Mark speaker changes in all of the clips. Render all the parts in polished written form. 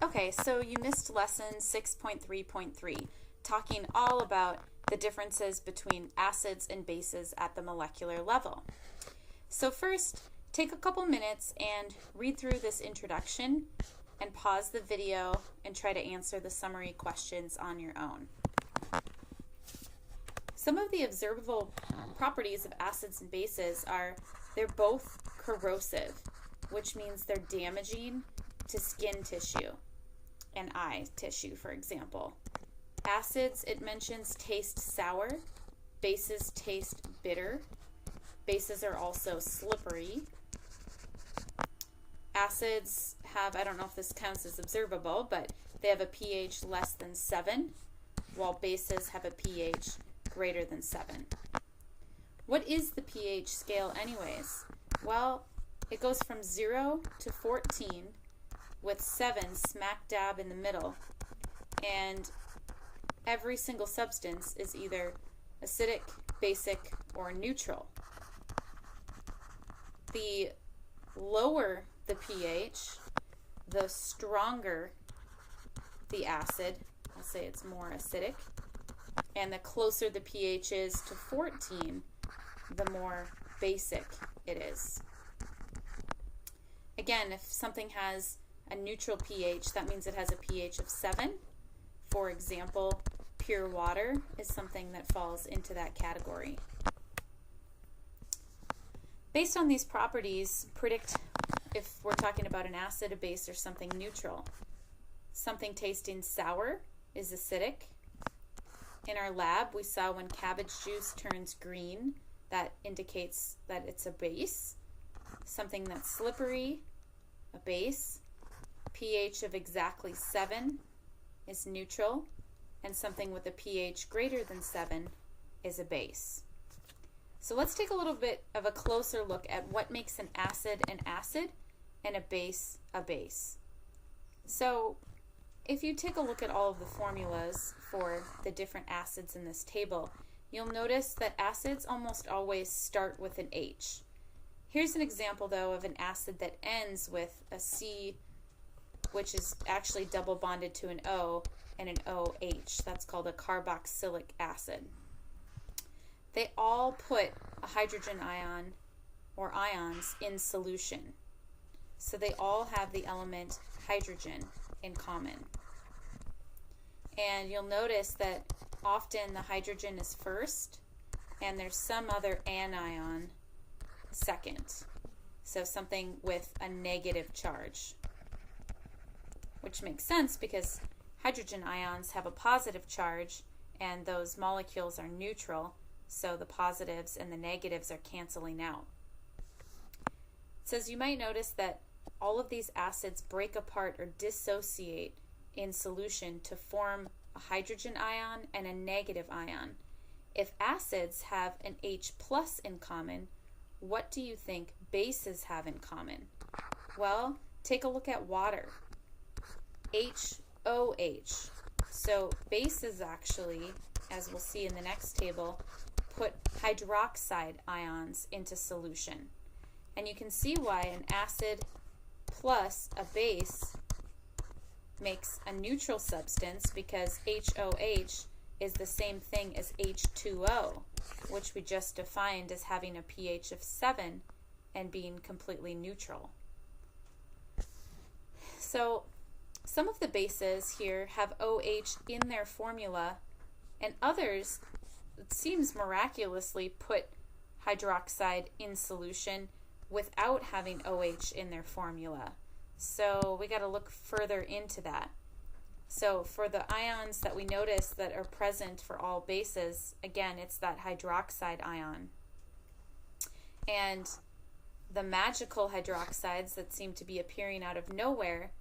Speaker 1: Okay, so you missed lesson 6.3.3, talking all about the differences between acids and bases at the molecular level. So first, take a couple minutes and read through this introduction and pause the video and try to answer the summary questions on your own. Some of the observable properties of acids and bases are they're both corrosive, which means they're damaging to skin tissue and eye tissue, for example. Acids, it mentions, taste sour. Bases taste bitter. Bases are also slippery. Acids have, I don't know if this counts as observable, but they have a pH less than 7, while bases have a pH greater than 7. What is the pH scale anyways? Well, it goes from 0 to 14, with 7 smack dab in the middle, and every single substance is either acidic, basic, or neutral. The lower the pH, the stronger the acid. I'll say it's more acidic. And the closer the pH is to 14, the more basic it is. Again, if something has a neutral pH, that means it has a pH of 7. For example, pure water is something that falls into that category. Based on these properties, predict if we're talking about an acid, a base, or something neutral. Something tasting sour is acidic. In our lab, we saw when cabbage juice turns green, that indicates that it's a base. Something that's slippery, a base. pH of exactly 7 is neutral, and something with a pH greater than 7 is a base. So let's take a little bit of a closer look at what makes an acid and a base a base. So if you take a look at all of the formulas for the different acids in this table, you'll notice that acids almost always start with an H. Here's an example, though, of an acid that ends with a C, which is actually double bonded to an O, and an OH. That's called a carboxylic acid. They all put a hydrogen ion or ions in solution. So they all have the element hydrogen in common. And you'll notice that often the hydrogen is first, and there's some other anion second. So something with a negative charge, which makes sense because hydrogen ions have a positive charge and those molecules are neutral, so the positives and the negatives are canceling out. It says you might notice that all of these acids break apart or dissociate in solution to form a hydrogen ion and a negative ion. If acids have an H plus in common, what do you think bases have in common? Well, take a look at water. HOH. So bases actually, as we'll see in the next table, put hydroxide ions into solution. And you can see why an acid plus a base makes a neutral substance, because HOH is the same thing as H2O, which we just defined as having a pH of 7 and being completely neutral. So some of the bases here have OH in their formula, and others, it seems miraculously, put hydroxide in solution without having OH in their formula. So we got to look further into that. So for the ions that we notice that are present for all bases, again, it's that hydroxide ion. And the magical hydroxides that seem to be appearing out of nowhere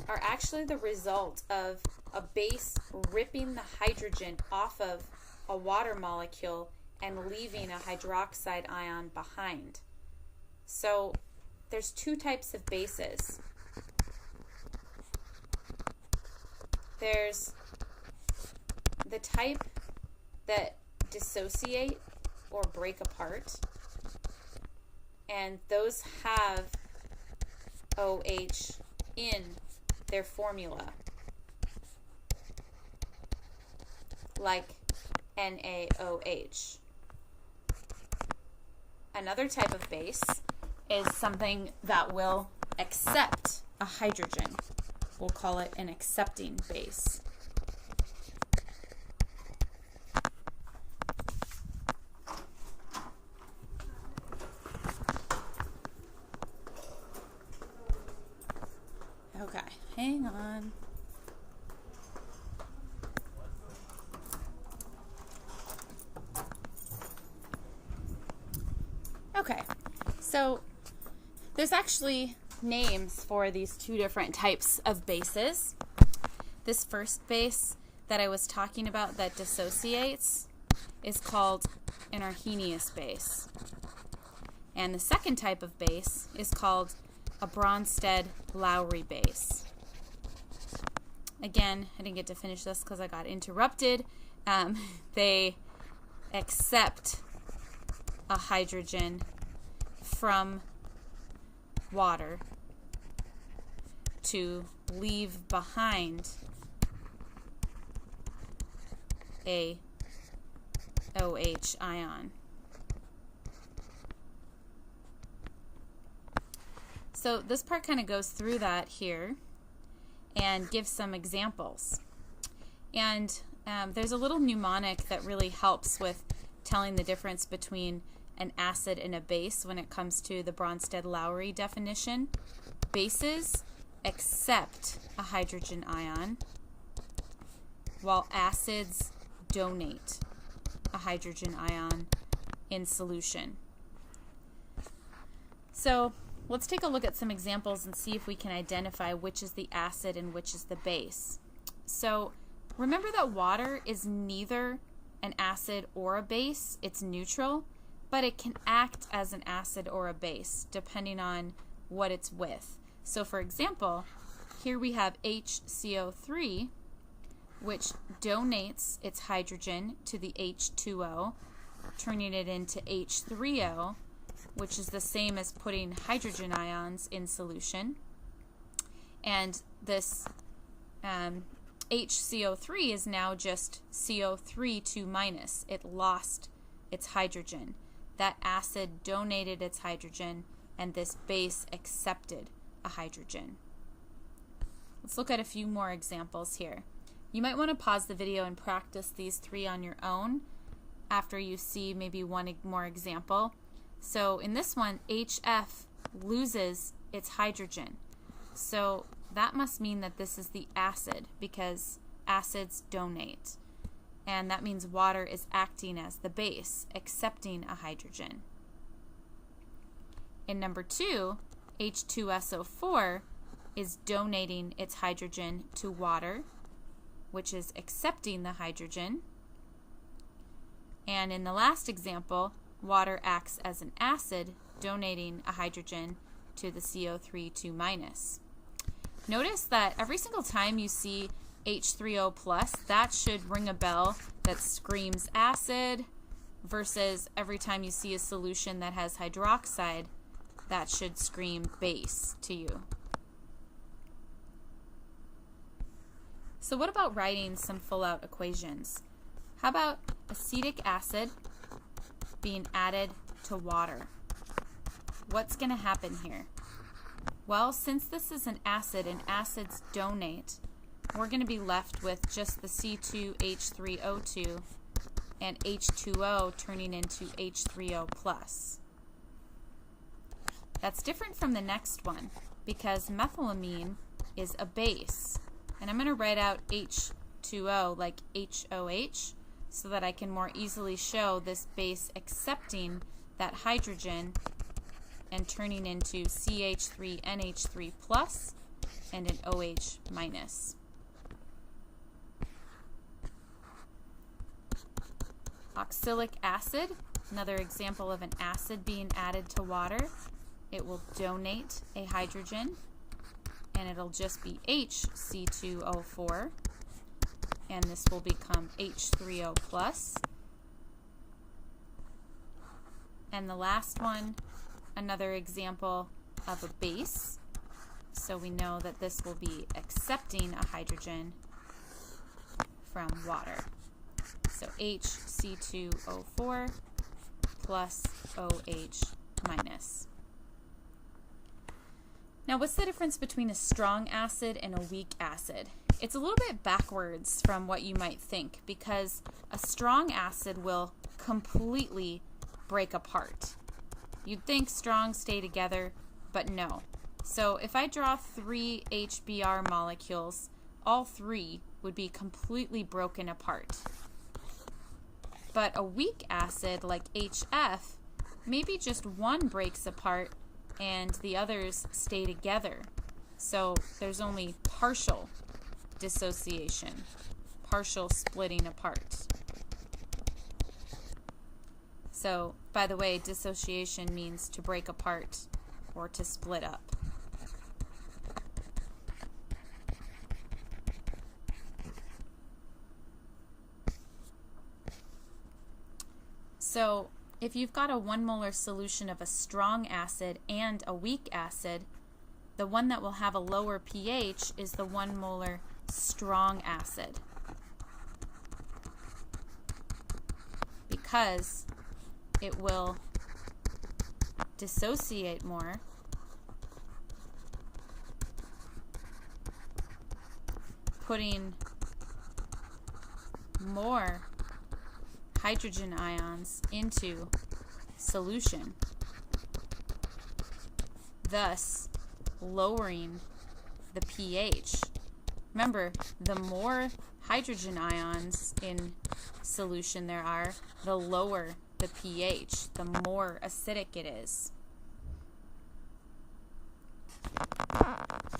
Speaker 1: are actually the result of a base ripping the hydrogen off of a water molecule and leaving a hydroxide ion behind. So there's two types of bases. There's the type that dissociate or break apart, and those have OH in their formula, like NaOH. Another type of base is something that will accept a hydrogen. We'll call it an accepting base. Okay, hang on. Okay, so there's actually names for these two different types of bases. This first base that I was talking about that dissociates is called an Arrhenius base. And the second type of base is called a Bronsted-Lowry base. Again, I didn't get to finish this because I got interrupted. They accept a hydrogen from water to leave behind a OH ion. So this part kind of goes through that here and gives some examples. And there's a little mnemonic that really helps with telling the difference between an acid and a base when it comes to the Bronsted-Lowry definition. Bases accept a hydrogen ion, while acids donate a hydrogen ion in solution. So let's take a look at some examples and see if we can identify which is the acid and which is the base. So remember that water is neither an acid or a base. It's neutral, but it can act as an acid or a base depending on what it's with. So for example, here we have HCO3, which donates its hydrogen to the H2O, turning it into H3O, which is the same as putting hydrogen ions in solution. And this HCO3 is now just CO3 2-. It lost its hydrogen. That acid donated its hydrogen, and this base accepted a hydrogen. Let's look at a few more examples here. You might want to pause the video and practice these three on your own after you see maybe one more example. So in this one, HF loses its hydrogen. So that must mean that this is the acid, because acids donate. And that means water is acting as the base, accepting a hydrogen. In number 2, H2SO4 is donating its hydrogen to water, which is accepting the hydrogen. And in the last example, water acts as an acid, donating a hydrogen to the CO3 2-. Notice that every single time you see H3O+, that should ring a bell that screams acid, versus every time you see a solution that has hydroxide, that should scream base to you. So what about writing some full-out equations? How about acetic acid being added to water? What's going to happen here? Well, since this is an acid and acids donate, we're going to be left with just the C2H3O2 and H2O turning into H3O+. That's different from the next one because methylamine is a base. And I'm going to write out H2O like HOH so that I can more easily show this base accepting that hydrogen and turning into CH3NH3 plus and an OH minus. Oxalic acid, another example of an acid being added to water. It will donate a hydrogen, and it'll just be HC2O4, and this will become H3O plus. And the last one, another example of a base. So we know that this will be accepting a hydrogen from water. So HC2O4 plus OH minus. Now, what's the difference between a strong acid and a weak acid? It's a little bit backwards from what you might think, because a strong acid will completely break apart. You'd think strong stay together, but no. So if I draw 3 HBr molecules, all 3 would be completely broken apart. But a weak acid like HF, maybe just one breaks apart and the others stay together. So there's only partial dissociation, partial splitting apart. So, by the way, dissociation means to break apart or to split up. So, if you've got a 1 molar solution of a strong acid and a weak acid, the one that will have a lower pH is the 1 molar strong acid, because it will dissociate more, putting more hydrogen ions into solution, thus lowering the pH. Remember, the more hydrogen ions in solution there are, the lower the pH, the more acidic it is.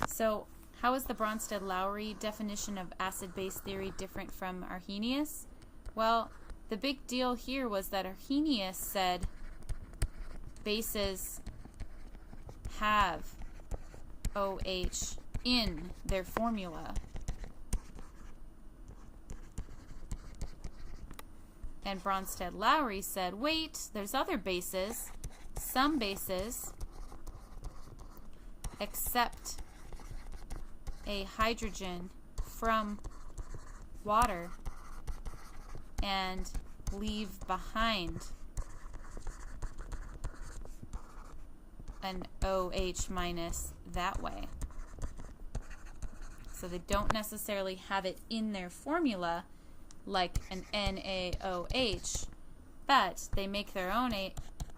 Speaker 1: So, how is the Bronsted-Lowry definition of acid-base theory different from Arrhenius? Well, the big deal here was that Arrhenius said bases have OH in their formula. And Bronsted-Lowry said, wait, there's other bases. Some bases accept a hydrogen from water and leave behind an OH minus that way. So they don't necessarily have it in their formula like an NaOH, but they make their own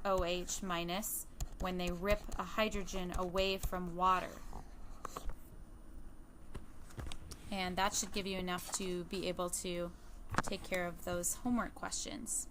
Speaker 1: OH minus when they rip a hydrogen away from water. And that should give you enough to be able to take care of those homework questions.